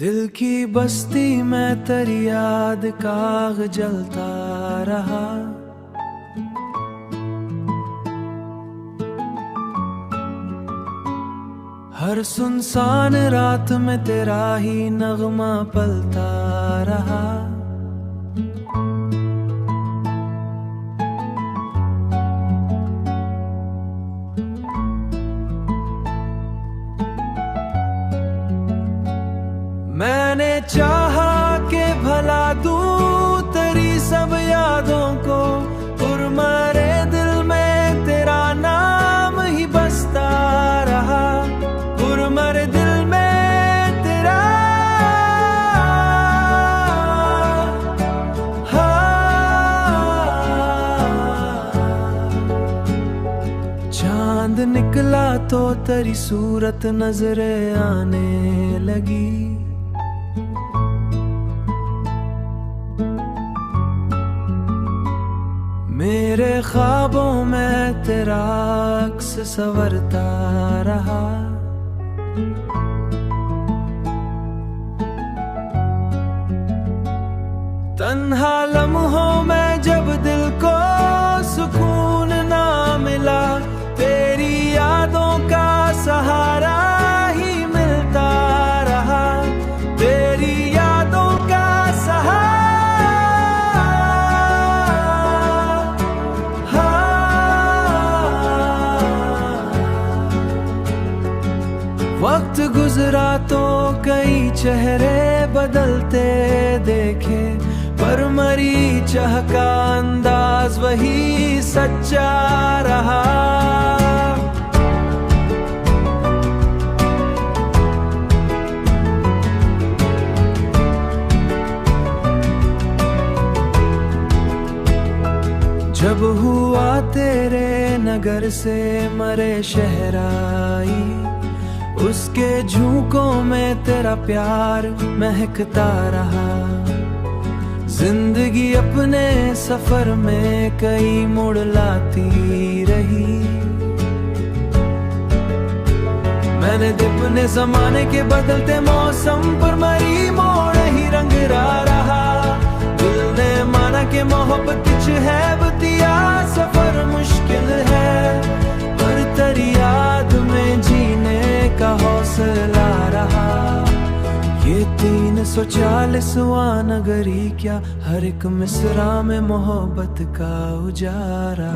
दिल की बस्ती में तेरी याद का आग जलता रहा। हर सुनसान रात में तेरा ही नगमा पलता रहा। मैंने चाहा कि भला दूं तेरी सब यादों को, मरे दिल में तेरा नाम ही बसता रहा। मरे दिल में तेरा चांद निकला तो तेरी सूरत नजरे आने लगी। मेरे ख्वाबों में तेरा अक्स संवरता रहा। तन्हा लम्हों में जब दिल को सुकून ना मिला, तेरी यादों का सहारा ही मिलता रहा। तेरी यादों का वक्त गुजरा तो कई चेहरे बदलते देखे, पर मरी चाह का अंदाज वही सच्चा रहा। जब हुआ तेरे नगर से मरे शहराई, उसके झोंकों में तेरा प्यार महकता रहा। जिंदगी अपने सफर में कई मोड़ लाती रही। मैंने अपने जमाने के बदलते मौसम पर मरी मोड़ ही रंग रहा। दिल ने माना कि मोहब्बत कुछ है बतिया, सफर मुश्किल है, पर तेरी याद में जीने का हौसला रहा। ये 340वां नगरी क्या, हर एक मिसरा में मोहब्बत का उजारा।